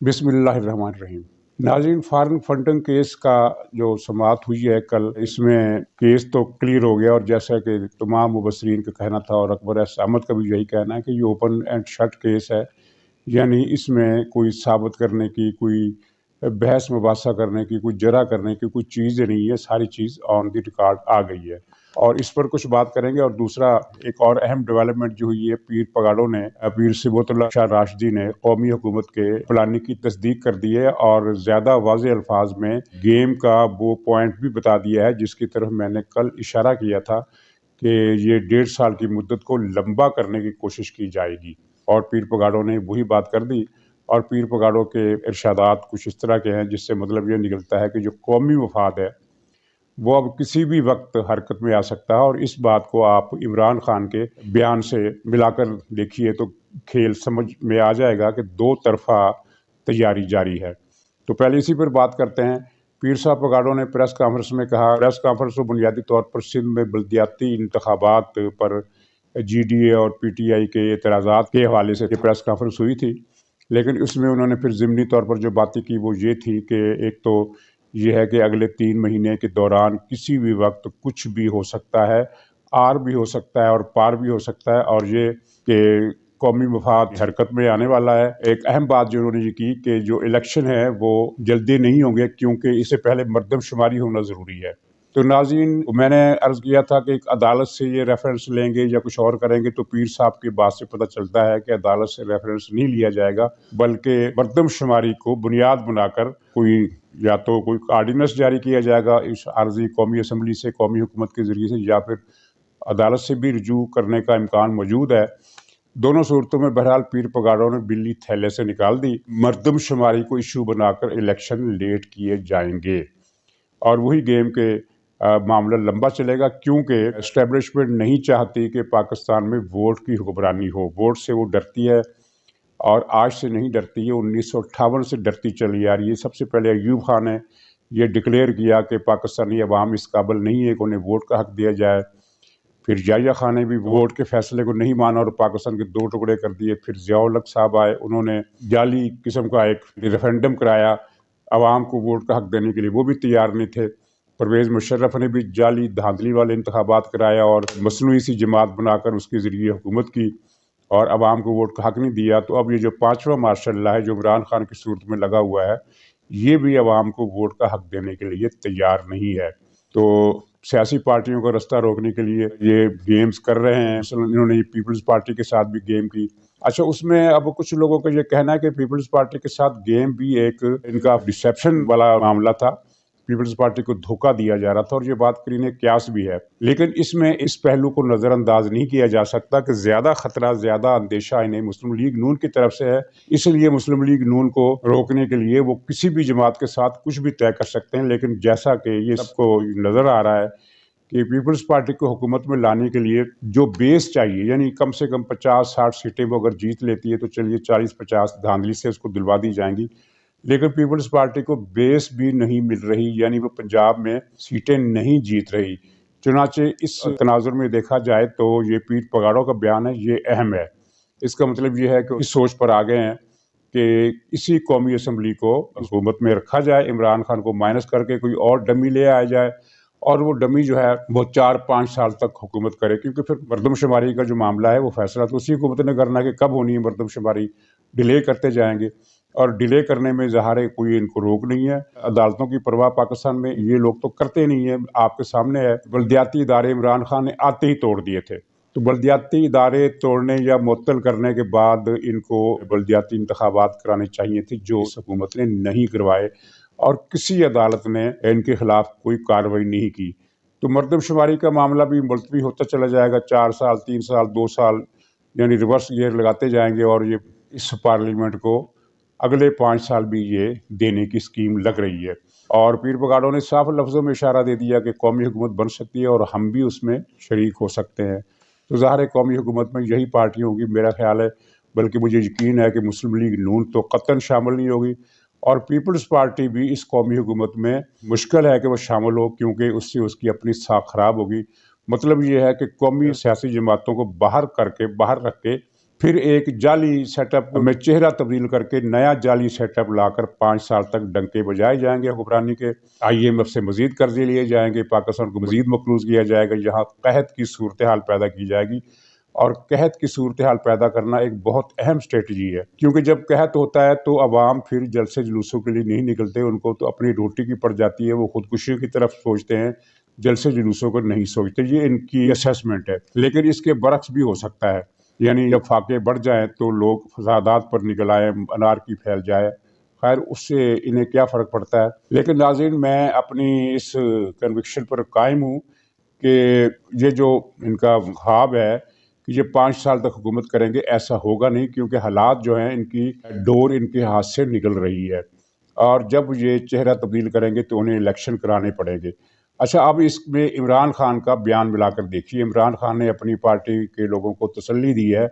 بسم اللہ الرحمن الرحیم۔ ناظرین، فارن فنڈنگ کیس کا جو سماعت ہوئی ہے کل، اس میں کیس تو کلیئر ہو گیا، اور جیسا کہ تمام مبصرین کا کہنا تھا اور اکبر ایس احمد کا بھی یہی کہنا ہے کہ یہ اوپن اینڈ شٹ کیس ہے، یعنی اس میں کوئی ثابت کرنے کی، کوئی بحث مباحثہ کرنے کی، کوئی جرح کرنے کی کوئی چیز نہیں ہے، ساری چیز آن دی ریکارڈ آ گئی ہے اور اس پر کچھ بات کریں گے۔ اور دوسرا ایک اور اہم ڈیولپمنٹ جو ہوئی ہے، پیر پگاڑوں نے، پیر صبغت اللہ شاہ راشدی نے قومی حکومت کے پلاننگ کی تصدیق کر دی ہے اور زیادہ واضح الفاظ میں گیم کا وہ پوائنٹ بھی بتا دیا ہے جس کی طرف میں نے کل اشارہ کیا تھا کہ یہ 1.5 سال کی مدت کو لمبا کرنے کی کوشش کی جائے گی، اور پیر پگاڑوں نے وہی بات کر دی۔ اور پیر پگاڑوں کے ارشادات کچھ اس طرح کے ہیں جس سے مطلب یہ نکلتا ہے کہ جو قومی مفاد ہے وہ اب کسی بھی وقت حرکت میں آ سکتا ہے، اور اس بات کو آپ عمران خان کے بیان سے ملا کر دیکھیے تو کھیل سمجھ میں آ جائے گا کہ دو طرفہ تیاری جاری ہے۔ تو پہلے اسی پر بات کرتے ہیں۔ پیر صاحب پگاڑوں نے پریس کانفرنس میں کہا، پریس کانفرنس کو بنیادی طور پر سندھ میں بلدیاتی انتخابات پر جی ڈی اے اور پی ٹی آئی کے اعتراضات کے حوالے سے پریس کانفرنس ہوئی تھی، لیکن اس میں انہوں نے پھر ضمنی طور پر جو باتیں کی وہ یہ تھی کہ ایک تو یہ ہے کہ اگلے 3 مہینے کے دوران کسی بھی وقت کچھ بھی ہو سکتا ہے، آر بھی ہو سکتا ہے اور پار بھی ہو سکتا ہے، اور یہ کہ قومی مفاد حرکت میں آنے والا ہے۔ ایک اہم بات جو انہوں نے یہ کی کہ جو الیکشن ہے وہ جلدی نہیں ہوں گے کیونکہ اس سے پہلے مردم شماری ہونا ضروری ہے۔ تو ناظرین، میں نے عرض کیا تھا کہ ایک عدالت سے یہ ریفرنس لیں گے یا کچھ اور کریں گے، تو پیر صاحب کی بات سے پتہ چلتا ہے کہ عدالت سے ریفرنس نہیں لیا جائے گا، بلکہ مردم شماری کو بنیاد بنا کر یا تو کوئی آرڈیننس جاری کیا جائے گا اس عارضی قومی اسمبلی سے، قومی حکومت کے ذریعے سے، یا پھر عدالت سے بھی رجوع کرنے کا امکان موجود ہے۔ دونوں صورتوں میں بہرحال پیر پگاڑوں نے بلی تھیلے سے نکال دی، مردم شماری کو ایشو بنا کر الیکشن لیٹ کیے جائیں گے، اور وہی گیم کے معاملہ لمبا چلے گا کیونکہ اسٹیبلشمنٹ نہیں چاہتی کہ پاکستان میں ووٹ کی حکمرانی ہو۔ ووٹ سے وہ ڈرتی ہے، اور آج سے نہیں ڈرتی ہے، 1958 سے ڈرتی چلی آ رہی ہے۔ سب سے پہلے ایوب خان نے یہ ڈکلیئر کیا کہ پاکستانی عوام اس قابل نہیں ہے کہ انہیں ووٹ کا حق دیا جائے، پھر یحییٰ خان نے بھی ووٹ کے فیصلے کو نہیں مانا اور پاکستان کے 2 ٹکڑے کر دیے، پھر ضیاء الحق صاحب آئے، انہوں نے جعلی قسم کا ایک ریفرینڈم کرایا عوام کو ووٹ کا حق دینے کے لیے، وہ بھی تیار نہیں تھے۔ پرویز مشرف نے بھی جعلی دھاندلی والے انتخابات کرایا اور مصنوعی سی جماعت بنا کر اس کے ذریعے حکومت کی اور عوام کو ووٹ کا حق نہیں دیا۔ تو اب یہ جو 5واں مارشل لا ہے جو عمران خان کی صورت میں لگا ہوا ہے، یہ بھی عوام کو ووٹ کا حق دینے کے لیے تیار نہیں ہے۔ تو سیاسی پارٹیوں کا رستہ روکنے کے لیے یہ گیمز کر رہے ہیں، مثلا انہوں نے پیپلز پارٹی کے ساتھ بھی گیم کی۔ اچھا، اس میں اب کچھ لوگوں کا یہ کہنا ہے کہ پیپلز پارٹی کے ساتھ گیم بھی ایک ان کا ڈسیپشن والا معاملہ تھا، پیپلز پارٹی کو دھوکہ دیا جا رہا تھا، اور یہ بات قرینِ قیاس بھی ہے، لیکن اس میں اس پہلو کو نظر انداز نہیں کیا جا سکتا کہ زیادہ خطرہ، زیادہ اندیشہ انہیں مسلم لیگ نون کی طرف سے ہے۔ اس لیے مسلم لیگ نون کو روکنے کے لیے وہ کسی بھی جماعت کے ساتھ کچھ بھی طے کر سکتے ہیں، لیکن جیسا کہ یہ سب کو نظر آ رہا ہے کہ پیپلز پارٹی کو حکومت میں لانے کے لیے جو بیس چاہیے، یعنی کم سے کم 50-60 سیٹیں وہ اگر جیت لیتی ہے تو چلیے 40-50 دھاندلی سے اس کو دلوا دی جائیں گی، لیکن پیپلز پارٹی کو بیس بھی نہیں مل رہی، یعنی وہ پنجاب میں سیٹیں نہیں جیت رہی۔ چنانچہ اس تناظر میں دیکھا جائے تو یہ پیر پگاڑوں کا بیان ہے، یہ اہم ہے۔ اس کا مطلب یہ ہے کہ اس سوچ پر آ گئے ہیں کہ اسی قومی اسمبلی کو حکومت میں رکھا جائے، عمران خان کو مائنس کر کے کوئی اور ڈمی لے آیا جائے، اور وہ ڈمی جو ہے وہ 4-5 سال تک حکومت کرے، کیونکہ پھر مردم شماری کا جو معاملہ ہے وہ فیصلہ تو اسی حکومت نے کرنا ہے کہ کب ہونی ہے مردم شماری، ڈیلے کرتے جائیں گے، اور ڈیلے کرنے میں ظاہر ہے کوئی ان کو روک نہیں ہے۔ عدالتوں کی پرواہ پاکستان میں یہ لوگ تو کرتے نہیں ہیں، آپ کے سامنے ہے، بلدیاتی ادارے عمران خان نے آتے ہی توڑ دیے تھے۔ تو بلدیاتی ادارے توڑنے یا معطل کرنے کے بعد ان کو بلدیاتی انتخابات کرانے چاہیے تھے، جو اس حکومت نے نہیں کروائے، اور کسی عدالت نے ان کے خلاف کوئی کارروائی نہیں کی۔ تو مردم شماری کا معاملہ بھی ملتوی ہوتا چلا جائے گا، 4 سال، 3 سال، 2 سال، یعنی ریورس گیئر لگاتے جائیں گے، اور یہ اس پارلیمنٹ کو اگلے 5 سال بھی یہ دینے کی اسکیم لگ رہی ہے۔ اور پیر پگاڑوں نے صاف لفظوں میں اشارہ دے دیا کہ قومی حکومت بن سکتی ہے اور ہم بھی اس میں شریک ہو سکتے ہیں۔ تو ظاہر ہے قومی حکومت میں یہی پارٹی ہوگی، میرا خیال ہے، بلکہ مجھے یقین ہے کہ مسلم لیگ نون تو قطعاً شامل نہیں ہوگی، اور پیپلز پارٹی بھی اس قومی حکومت میں مشکل ہے کہ وہ شامل ہو، کیونکہ اس سے اس کی اپنی ساکھ خراب ہوگی۔ مطلب یہ ہے کہ قومی سیاسی جماعتوں کو باہر رکھ کے پھر ایک جعلی سیٹ اپ میں چہرہ تبدیل کر کے نیا جعلی سیٹ اپ لا کر 5 سال تک ڈنکے بجائے جائیں گے حکمرانی کے، IMF سے مزید قرضے لیے جائیں گے، پاکستان کو مزید مقروض کیا جائے گا، یہاں قحط کی صورتحال پیدا کی جائے گی۔ اور قحط کی صورتحال پیدا کرنا ایک بہت اہم اسٹریٹجی ہے، کیونکہ جب قحط ہوتا ہے تو عوام پھر جلسے جلوسوں کے لیے نہیں نکلتے، ان کو تو اپنی روٹی کی پڑ جاتی ہے، وہ خودکشی کی طرف سوچتے ہیں، جلسے جلوسوں کو نہیں سوچتے۔ یہ ان کی اسیسمنٹ ہے، لیکن اس کے برعکس بھی ہو سکتا ہے، یعنی جب فاقے بڑھ جائیں تو لوگ فسادات پر نکل آئیں، انارکی پھیل جائے، خیر اس سے انہیں کیا فرق پڑتا ہے۔ لیکن ناظرین، میں اپنی اس کنوکشن پر قائم ہوں کہ یہ جو ان کا خواب ہے کہ یہ 5 سال تک حکومت کریں گے، ایسا ہوگا نہیں، کیونکہ حالات جو ہیں ان کی ڈور ان کے ہاتھ سے نکل رہی ہے، اور جب یہ چہرہ تبدیل کریں گے تو انہیں الیکشن کرانے پڑیں گے۔ اچھا، اب اس میں عمران خان کا بیان ملا کر دیکھیے۔ عمران خان نے اپنی پارٹی کے لوگوں کو تسلی دی ہے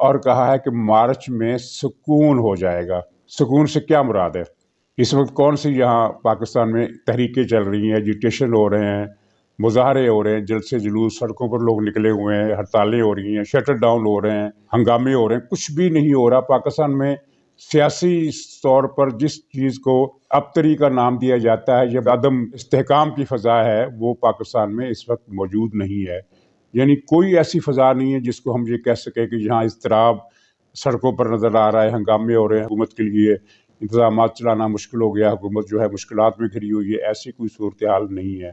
اور کہا ہے کہ مارچ میں سکون ہو جائے گا۔ سکون سے کیا مراد ہے؟ اس وقت کون سی یہاں پاکستان میں تحریکیں چل رہی ہیں، ایجیٹیشن ہو رہے ہیں، مظاہرے ہو رہے ہیں، جلسے جلوس، سڑکوں پر لوگ نکلے ہوئے ہیں، ہڑتالیں ہو رہی ہیں، شٹر ڈاؤن ہو رہے ہیں، ہنگامے ہو رہے ہیں، کچھ بھی نہیں ہو رہا پاکستان میں۔ سیاسی طور پر جس چیز کو ابتری کا نام دیا جاتا ہے، یہ عدم استحکام کی فضا ہے، وہ پاکستان میں اس وقت موجود نہیں ہے۔ یعنی کوئی ایسی فضا نہیں ہے جس کو ہم یہ کہہ سکیں کہ یہاں اضطراب سڑکوں پر نظر آ رہا ہے، ہنگامے ہو رہے ہیں، حکومت کے لیے انتظامات چلانا مشکل ہو گیا، حکومت جو ہے مشکلات میں گھری ہوئی ہے، ایسی کوئی صورتحال نہیں ہے۔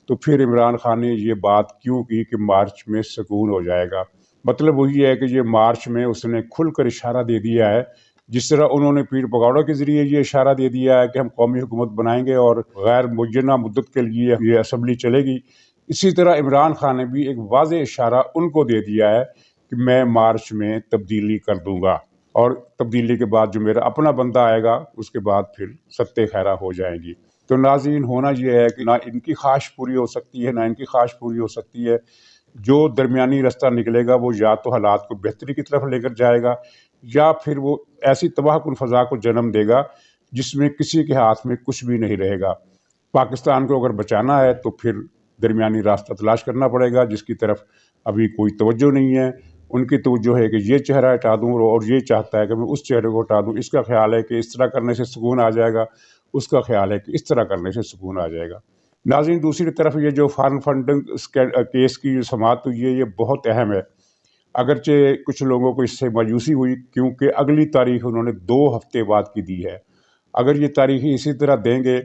تو پھر عمران خان نے یہ بات کیوں کی کہ مارچ میں سکون ہو جائے گا؟ مطلب وہی ہے کہ یہ مارچ میں اس نے کھل کر اشارہ دے دیا ہے، جس طرح انہوں نے پیر پگوڑوں کے ذریعے یہ اشارہ دے دیا ہے کہ ہم قومی حکومت بنائیں گے اور غیر معینہ مدت کے لیے یہ اسمبلی چلے گی، اسی طرح عمران خان نے بھی ایک واضح اشارہ ان کو دے دیا ہے کہ میں مارچ میں تبدیلی کر دوں گا، اور تبدیلی کے بعد جو میرا اپنا بندہ آئے گا اس کے بعد پھر ستہ خیرہ ہو جائیں گی۔ تو ناظرین، ہونا یہ ہے کہ نہ ان کی خواہش پوری ہو سکتی ہے، نہ ان کی خواہش پوری ہو سکتی ہے۔ جو درمیانی رستہ نکلے گا وہ یا تو حالات کو بہتری کی طرف لے کر جائے گا، یا پھر وہ ایسی تباہ کن فضا کو جنم دے گا جس میں کسی کے ہاتھ میں کچھ بھی نہیں رہے گا۔ پاکستان کو اگر بچانا ہے تو پھر درمیانی راستہ تلاش کرنا پڑے گا، جس کی طرف ابھی کوئی توجہ نہیں ہے۔ ان کی توجہ ہے کہ یہ چہرہ ہٹا دوں، اور یہ چاہتا ہے کہ میں اس چہرے کو ہٹا دوں۔ اس کا خیال ہے کہ اس طرح کرنے سے سکون آ جائے گا، اس کا خیال ہے کہ اس طرح کرنے سے سکون آ جائے گا۔ ناظرین، دوسری طرف یہ جو فارن فنڈنگ کیس کی جو سماعت ہوئی ہے، یہ بہت اہم ہے۔ اگرچہ کچھ لوگوں کو اس سے مایوسی ہوئی، کیونکہ اگلی تاریخ انہوں نے 2 ہفتے بعد کی دی ہے۔ اگر یہ تاریخی اسی طرح دیں گے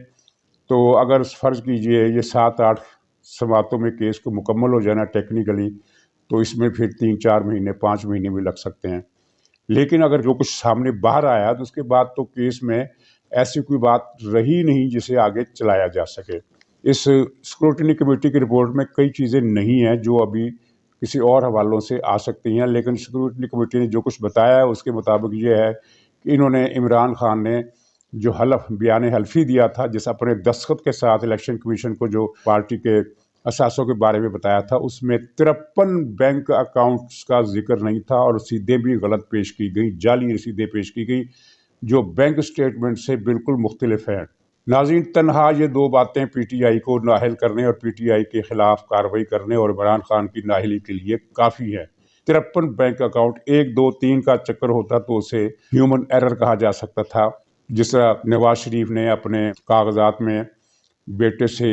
تو اگر فرض کیجئے یہ 7-8 سماعتوں میں کیس کو مکمل ہو جانا ٹیکنیکلی، تو اس میں پھر 3-4 مہینے 5 مہینے بھی لگ سکتے ہیں۔ لیکن اگر جو کچھ سامنے باہر آیا تو اس کے بعد تو کیس میں ایسی کوئی بات رہی نہیں جسے آگے چلایا جا سکے۔ اس اسکروٹنی کمیٹی کی رپورٹ میں کئی چیزیں نہیں ہیں جو ابھی کسی اور حوالوں سے آ سکتی ہیں، لیکن اسکروٹنی کمیٹی نے جو کچھ بتایا ہے اس کے مطابق یہ ہے کہ انہوں نے عمران خان نے جو بیان حلفی دیا تھا، جس اپنے دستخط کے ساتھ الیکشن کمیشن کو جو پارٹی کے اثاثوں کے بارے میں بتایا تھا، اس میں 53 بینک اکاؤنٹس کا ذکر نہیں تھا، اور رسیدیں بھی غلط پیش کی گئی، جعلی رسیدیں پیش کی گئی جو بینک سٹیٹمنٹ سے بالکل مختلف ہیں۔ ناظرین، تنہا یہ 2 باتیں پی ٹی آئی کو نااہل کرنے اور پی ٹی آئی کے خلاف کارروائی کرنے اور عمران خان کی نااہلی کے لیے کافی ہے۔ 53 بینک اکاؤنٹ، 1 2 3 کا چکر ہوتا تو اسے ہیومن ایرر کہا جا سکتا تھا، جس طرح نواز شریف نے اپنے کاغذات میں بیٹے سے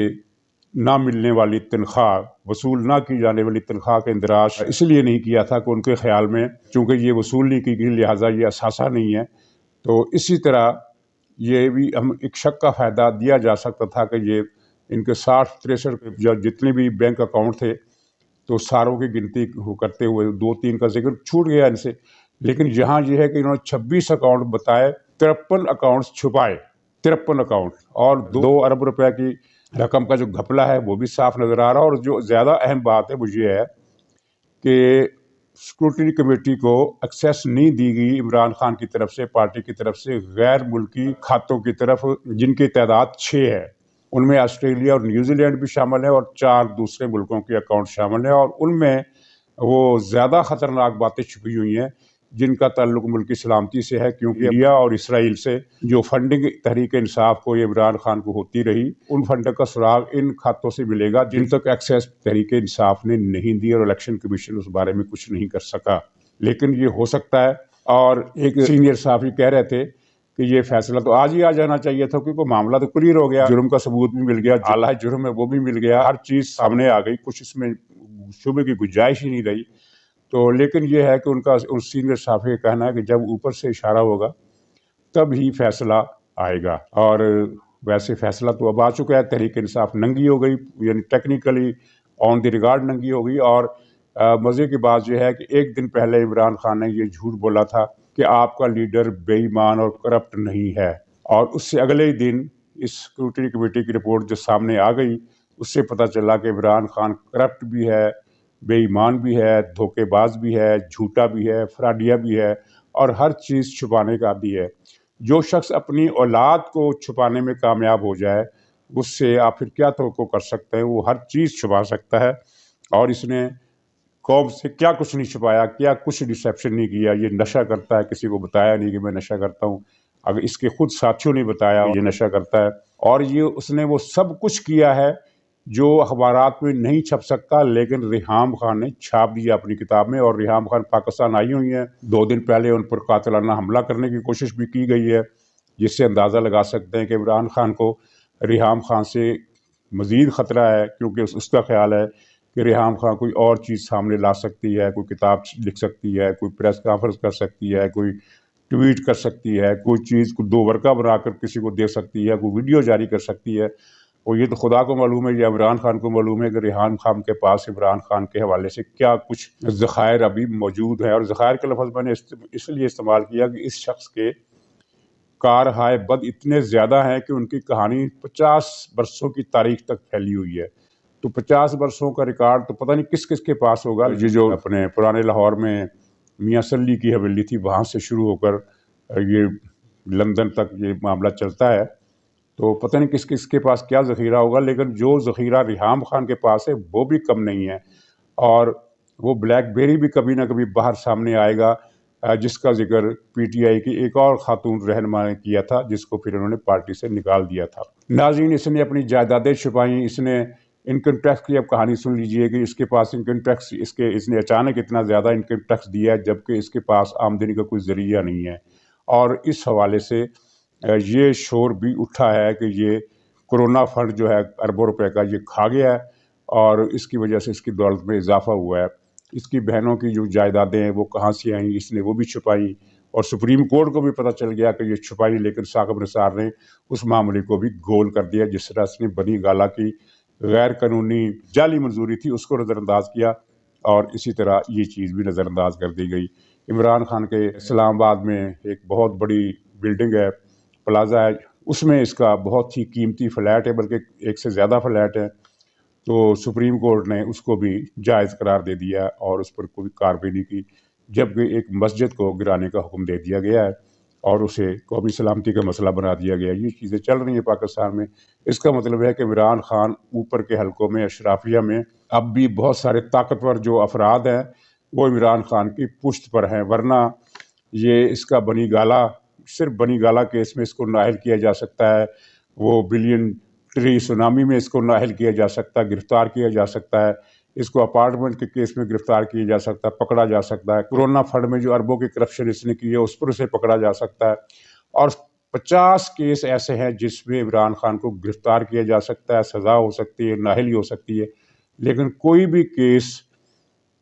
نہ ملنے والی تنخواہ، وصول نہ کی جانے والی تنخواہ کا اندراج اس لیے نہیں کیا تھا کہ ان کے خیال میں چونکہ یہ وصول نہیں کی گئی لہٰذا یہ اثاثہ نہیں ہے، تو اسی طرح یہ بھی ہم ایک شک کا فائدہ دیا جا سکتا تھا کہ یہ ان کے 60-63 جتنے بھی بینک اکاؤنٹ تھے تو ساروں کی گنتی کرتے ہوئے 2-3 کا ذکر چھوٹ گیا ان سے۔ لیکن یہاں یہ ہے کہ انہوں نے 26 اکاؤنٹ بتائے، 53 اکاؤنٹس چھپائے، 53 اکاؤنٹ، اور 2 ارب روپے کی رقم کا جو گھپلا ہے وہ بھی صاف نظر آ رہا۔ اور جو زیادہ اہم بات ہے وہ یہ ہے کہ اسکروٹنی کمیٹی کو ایکسیس نہیں دی گئی عمران خان کی طرف سے، پارٹی کی طرف سے، غیر ملکی کھاتوں کی طرف، جن کی تعداد 6 ہے۔ ان میں آسٹریلیا اور نیوزی لینڈ بھی شامل ہے، اور 4 دوسرے ملکوں کے اکاؤنٹ شامل ہیں، اور ان میں وہ زیادہ خطرناک باتیں چھپی ہوئی ہیں جن کا تعلق ملکی سلامتی سے ہے، کیونکہ انڈیا اور اسرائیل سے جو فنڈنگ تحریک انصاف کو یہ عمران خان کو ہوتی رہی، ان فنڈ کا سراغ ان کھاتوں سے ملے گا جن تک ایکسیس تحریک انصاف نے نہیں دی، اور الیکشن کمیشن اس بارے میں کچھ نہیں کر سکا۔ لیکن یہ ہو سکتا ہے۔ اور ایک سینئر صحافی کہہ رہے تھے کہ یہ فیصلہ تو آج ہی آ جانا چاہیے تھا، کیونکہ معاملہ تو کلیئر ہو گیا، جرم کا ثبوت بھی مل گیا، اعلیٰ جرم ہے وہ بھی مل گیا، ہر چیز سامنے آ گئی، کچھ اس میں شبے کی گنجائش ہی نہیں رہی۔ تو لیکن یہ ہے کہ ان سینئر صحافی کا کہنا ہے کہ جب اوپر سے اشارہ ہوگا تب ہی فیصلہ آئے گا، اور ویسے فیصلہ تو اب آ چکا ہے۔ تحریک انصاف ننگی ہو گئی، یعنی ٹیکنیکلی آن دی ریکارڈ ننگی ہو گئی۔ اور مزے کی بات یہ ہے کہ ایک دن پہلے عمران خان نے یہ جھوٹ بولا تھا کہ آپ کا لیڈر بے ایمان اور کرپٹ نہیں ہے، اور اس سے اگلے ہی دن اس اسکروٹنی کمیٹی کی رپورٹ جو سامنے آ گئی اس سے پتہ چلا کہ عمران خان کرپٹ بھی ہے، بے ایمان بھی ہے، دھوکے باز بھی ہے، جھوٹا بھی ہے، فراڈیا بھی ہے، اور ہر چیز چھپانے کا عادی ہے۔ جو شخص اپنی اولاد کو چھپانے میں کامیاب ہو جائے اس سے آپ پھر کیا توقع کر سکتے ہیں؟ وہ ہر چیز چھپا سکتا ہے، اور اس نے قوم سے کیا کچھ نہیں چھپایا، کیا کچھ ڈسیپشن نہیں کیا۔ یہ نشہ کرتا ہے، کسی کو بتایا نہیں کہ میں نشہ کرتا ہوں، اگر اس کے خود ساتھیوں نے بتایا یہ نشہ کرتا ہے، اور یہ اس نے وہ سب کچھ کیا ہے جو اخبارات میں نہیں چھپ سکتا، لیکن ریحام خان نے چھاپ دیا اپنی کتاب میں۔ اور ریحام خان پاکستان آئی ہوئی ہیں، 2 دن پہلے ان پر قاتلانہ حملہ کرنے کی کوشش بھی کی گئی ہے، جس سے اندازہ لگا سکتے ہیں کہ عمران خان کو ریحام خان سے مزید خطرہ ہے، کیونکہ اس کا خیال ہے کہ ریحام خان کوئی اور چیز سامنے لا سکتی ہے، کوئی کتاب لکھ سکتی ہے، کوئی پریس کانفرنس کر سکتی ہے، کوئی ٹویٹ کر سکتی ہے، کوئی چیز کو 2 ورقہ بنا کر کسی کو دے سکتی ہے، کوئی ویڈیو جاری کر سکتی ہے۔ اور یہ تو خدا کو معلوم ہے، یہ عمران خان کو معلوم ہے کہ ریحان خان کے پاس عمران خان کے حوالے سے کیا کچھ ذخائر ابھی موجود ہیں۔ اور ذخائر کا لفظ میں نے اس لیے استعمال کیا کہ اس شخص کے کارہائے بد اتنے زیادہ ہیں کہ ان کی کہانی 50 برسوں کی تاریخ تک پھیلی ہوئی ہے۔ تو 50 برسوں کا ریکارڈ تو پتہ نہیں کس کس کے پاس ہوگا۔ یہ جو اپنے پرانے لاہور میں میاں سلی کی حویلی تھی، وہاں سے شروع ہو کر یہ لندن تک یہ معاملہ چلتا ہے، تو پتہ نہیں کس کس کے پاس کیا ذخیرہ ہوگا، لیکن جو ذخیرہ ریحام خان کے پاس ہے وہ بھی کم نہیں ہے۔ اور وہ بلیک بیری بھی کبھی نہ کبھی باہر سامنے آئے گا، جس کا ذکر پی ٹی آئی کی ایک اور خاتون رہنما نے کیا تھا، جس کو پھر انہوں نے پارٹی سے نکال دیا تھا۔ ناظرین، اس نے اپنی جائیدادیں چھپائیں، اس نے انکم ٹیکس کی اب کہانی سن لیجئے کہ اس کے پاس انکم ٹیکس اس نے اچانک اتنا زیادہ انکم ٹیکس دیا ہے جبکہ اس کے پاس آمدنی کا کوئی ذریعہ نہیں ہے۔ اور اس حوالے سے یہ شور بھی اٹھا ہے کہ یہ کرونا فنڈ جو ہے اربوں روپے کا یہ کھا گیا ہے، اور اس کی وجہ سے اس کی دولت میں اضافہ ہوا ہے۔ اس کی بہنوں کی جو جائیدادیں ہیں وہ کہاں سے آئیں، اس نے وہ بھی چھپائیں، اور سپریم کورٹ کو بھی پتہ چل گیا کہ یہ چھپائی، لیکن ثاقب نثار نے اس معاملے کو بھی گول کر دیا۔ جس طرح اس نے بنی گالہ کی غیر قانونی جعلی منظوری تھی اس کو نظر انداز کیا، اور اسی طرح یہ چیز بھی نظر انداز کر دی گئی۔ عمران خان کے اسلام آباد میں ایک بہت بڑی بلڈنگ ہے، پلازا ہے، اس میں اس کا بہت ہی قیمتی فلیٹ ہے، بلکہ ایک سے زیادہ فلیٹ ہے، تو سپریم کورٹ نے اس کو بھی جائز قرار دے دیا اور اس پر کوئی کارروائی نہیں کی، جبکہ ایک مسجد کو گرانے کا حکم دے دیا گیا ہے اور اسے قومی سلامتی کا مسئلہ بنا دیا گیا ہے۔ یہ چیزیں چل رہی ہیں پاکستان میں۔ اس کا مطلب ہے کہ عمران خان اوپر کے حلقوں میں، اشرافیہ میں اب بھی بہت سارے طاقتور جو افراد ہیں وہ عمران خان کی پشت پر ہیں، ورنہ یہ اس کا بنی گالہ، صرف بنی گالہ کیس میں اس کو نااہل کیا جا سکتا ہے، وہ بلین ٹری سونامی میں اس کو نااہل کیا جا سکتا ہے، گرفتار کیا جا سکتا ہے، اس کو اپارٹمنٹ کے کیس میں گرفتار کیا جا سکتا ہے، پکڑا جا سکتا ہے، کورونا فنڈ میں جو اربوں کی کرپشن اس نے کی ہے اس پر اسے پکڑا جا سکتا ہے، اور 50 کیس ایسے ہیں جس میں عمران خان کو گرفتار کیا جا سکتا ہے، سزا ہو سکتی ہے، نااہلی ہو سکتی ہے، لیکن کوئی بھی کیس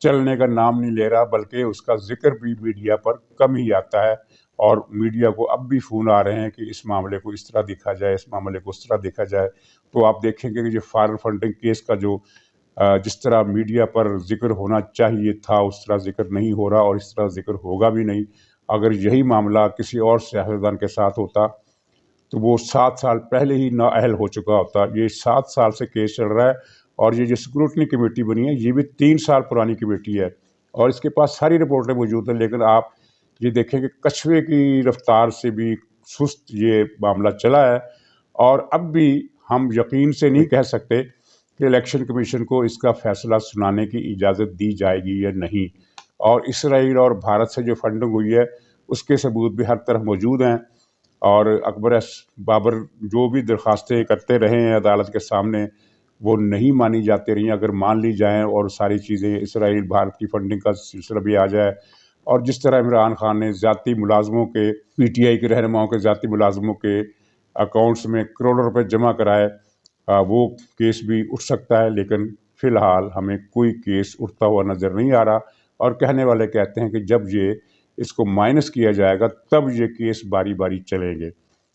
چلنے کا نام نہیں لے رہا، بلکہ اس کا ذکر بھی میڈیا پر کم ہی آتا ہے، اور میڈیا کو اب بھی فون آ رہے ہیں کہ اس معاملے کو اس طرح دیکھا جائے، اس معاملے کو اس طرح دیکھا جائے۔ تو آپ دیکھیں گے کہ یہ فارن فنڈنگ کیس کا جو جس طرح میڈیا پر ذکر ہونا چاہیے تھا اس طرح ذکر نہیں ہو رہا، اور اس طرح ذکر ہوگا بھی نہیں۔ اگر یہی معاملہ کسی اور سیاستدان کے ساتھ ہوتا تو وہ 7 سال پہلے ہی نااہل ہو چکا ہوتا۔ یہ 7 سال سے کیس چل رہا ہے، اور یہ جو اسکروٹنی کمیٹی بنی ہے یہ بھی 3 سال پرانی کمیٹی ہے، اور اس کے پاس ساری رپورٹیں موجود ہیں، لیکن آپ یہ دیکھیں کہ کچھوے کی رفتار سے بھی سست یہ معاملہ چلا ہے، اور اب بھی ہم یقین سے نہیں کہہ سکتے کہ الیکشن کمیشن کو اس کا فیصلہ سنانے کی اجازت دی جائے گی یا نہیں۔ اور اسرائیل اور بھارت سے جو فنڈنگ ہوئی ہے اس کے ثبوت بھی ہر طرف موجود ہیں، اور اکبر بابر جو بھی درخواستیں کرتے رہے ہیں عدالت کے سامنے وہ نہیں مانی جاتی رہی ہیں۔ اگر مان لی جائیں اور ساری چیزیں اسرائیل بھارت کی فنڈنگ کا سلسلہ بھی آ جائے اور جس طرح عمران خان نے ذاتی ملازموں کے پی ٹی آئی کے رہنماؤں کے ذاتی ملازموں کے اکاؤنٹس میں کروڑوں روپے جمع کرائے، وہ کیس بھی اٹھ سکتا ہے، لیکن فی الحال ہمیں کوئی کیس اٹھتا ہوا نظر نہیں آ رہا، اور کہنے والے کہتے ہیں کہ جب یہ اس کو مائنس کیا جائے گا تب یہ کیس باری باری چلیں گے،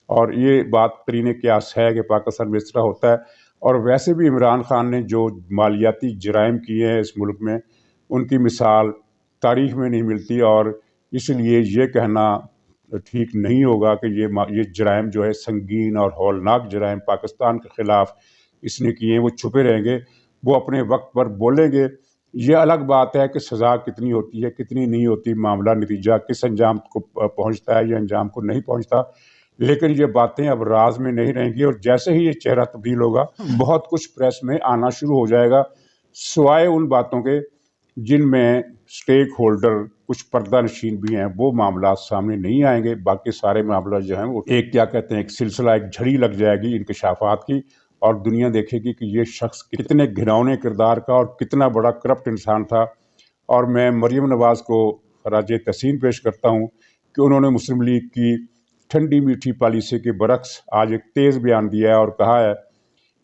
اور یہ بات ترین قیاس ہے کہ پاکستان میں اس طرح ہوتا ہے۔ اور ویسے بھی عمران خان نے جو مالیاتی جرائم کیے ہیں اس ملک میں، ان کی مثال تاریخ میں نہیں ملتی، اور اس لیے یہ کہنا ٹھیک نہیں ہوگا کہ یہ جرائم جو ہے سنگین اور ہولناک جرائم پاکستان کے خلاف اس نے کیے ہیں وہ چھپے رہیں گے، وہ اپنے وقت پر بولیں گے۔ یہ الگ بات ہے کہ سزا کتنی ہوتی ہے کتنی نہیں ہوتی، معاملہ نتیجہ کس انجام کو پہنچتا ہے یا انجام کو نہیں پہنچتا، لیکن یہ باتیں اب راز میں نہیں رہیں گی، اور جیسے ہی یہ چہرہ تبدیل ہوگا بہت کچھ پریس میں آنا شروع ہو جائے گا، سوائے ان باتوں کے جن میں سٹیک ہولڈر کچھ پردہ نشین بھی ہیں، وہ معاملات سامنے نہیں آئیں گے۔ باقی سارے معاملات جو ہیں وہ ایک کیا کہتے ہیں ایک سلسلہ، ایک جھڑی لگ جائے گی انکشافات کی، اور دنیا دیکھے گی کہ یہ شخص کتنے گھناؤنے کردار کا اور کتنا بڑا کرپٹ انسان تھا۔ اور میں مریم نواز کو خراج تحسین پیش کرتا ہوں کہ انہوں نے مسلم لیگ کی ٹھنڈی میٹھی پالیسی کے برعکس آج ایک تیز بیان دیا ہے اور کہا ہے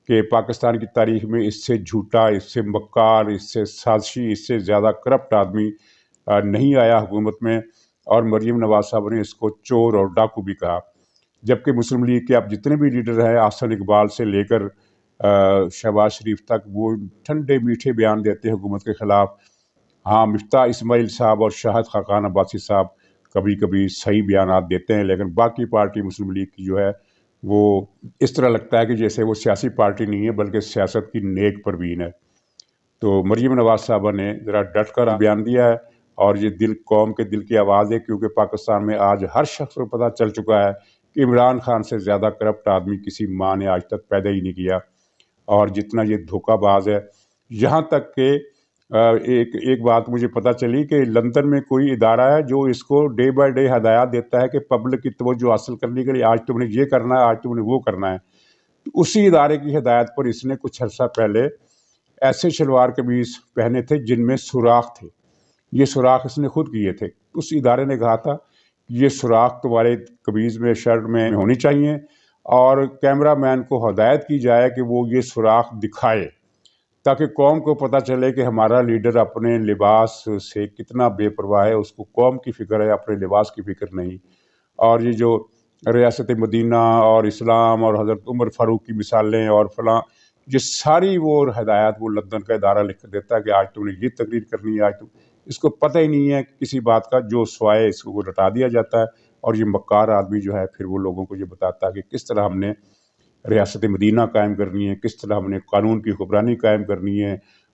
کہ پاکستان کی تاریخ میں اس سے جھوٹا، اس سے مکار، اس سے سازشی، اس سے زیادہ کرپٹ آدمی نہیں آیا حکومت میں، اور مریم نواز صاحب نے اس کو چور اور ڈاکو بھی کہا۔ جبکہ مسلم لیگ کے اب جتنے بھی لیڈر ہیں، احسن اقبال سے لے کر شہباز شریف تک، وہ ٹھنڈے میٹھے بیان دیتے ہیں حکومت کے خلاف۔ ہاں، مفتاح اسماعیل صاحب اور شاہد خاقان عباسی صاحب کبھی کبھی صحیح بیانات دیتے ہیں، لیکن باقی پارٹی مسلم لیگ کی جو ہے وہ اس طرح لگتا ہے کہ جیسے وہ سیاسی پارٹی نہیں ہے بلکہ سیاست کی نیک پروین ہے۔ تو مریم نواز صاحبہ نے ذرا ڈٹ کر بیان دیا ہے، اور یہ قوم کے دل کی آواز ہے، کیونکہ پاکستان میں آج ہر شخص کو پتہ چل چکا ہے کہ عمران خان سے زیادہ کرپٹ آدمی کسی ماں نے آج تک پیدا ہی نہیں کیا، اور جتنا یہ دھوکہ باز ہے۔ یہاں تک کہ ایک بات مجھے پتہ چلی کہ لندن میں کوئی ادارہ ہے جو اس کو ڈے بائی ڈے ہدایات دیتا ہے کہ پبلک کی توجہ حاصل کرنے کے لیے آج تم نے یہ کرنا ہے، آج تم نے وہ کرنا ہے۔ اسی ادارے کی ہدایت پر اس نے کچھ عرصہ پہلے ایسے شلوار قمیض پہنے تھے جن میں سوراخ تھے، یہ سوراخ اس نے خود کیے تھے۔ اس ادارے نے کہا تھا کہ یہ سوراخ تمہارے قمیض میں، شرٹ میں ہونی چاہیے، اور کیمرہ مین کو ہدایت کی جائے کہ وہ یہ سوراخ دکھائے، تاکہ قوم کو پتہ چلے کہ ہمارا لیڈر اپنے لباس سے کتنا بے پرواہ ہے، اس کو قوم کی فکر ہے، اپنے لباس کی فکر نہیں۔ اور یہ جو ریاست مدینہ اور اسلام اور حضرت عمر فاروق کی مثالیں اور فلاں، یہ ساری وہ ہدایات وہ لندن کا ادارہ لکھ کر دیتا ہے کہ آج تم نے یہ تقریر کرنی ہے، آج تم، اس کو پتہ ہی نہیں ہے کسی بات کا، جو سوائے اس کو رٹا دیا جاتا ہے۔ اور یہ مکار آدمی جو ہے پھر وہ لوگوں کو یہ بتاتا ہے کہ کس طرح ہم نے ریاست مدینہ قائم کرنی ہے، کس طرح ہم نے قانون کی حکمرانی قائم کرنی ہے،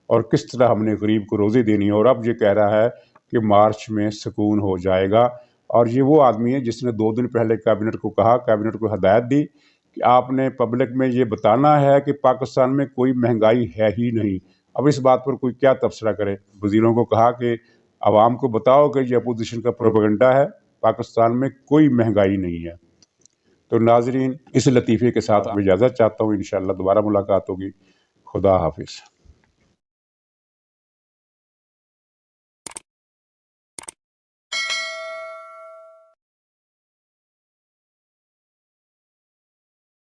اور کس طرح ہم نے غریب کو روزی دینی ہے۔ اور اب یہ کہہ رہا ہے کہ مارچ میں سکون ہو جائے گا، اور یہ وہ آدمی ہے جس نے 2 دن پہلے کابینٹ کو کہا، کابینٹ کو ہدایت دی کہ آپ نے پبلک میں یہ بتانا ہے کہ پاکستان میں کوئی مہنگائی ہے ہی نہیں۔ اب اس بات پر کوئی کیا تبصرہ کرے؟ وزیروں کو کہا کہ عوام کو بتاؤ کہ یہ اپوزیشن کا پروپیگنڈا ہے، پاکستان میں کوئی مہنگائی نہیں ہے۔ تو ناظرین، اس لطیفے کے ساتھ میں اجازت چاہتا ہوں، انشاءاللہ دوبارہ ملاقات ہوگی۔ خدا حافظ۔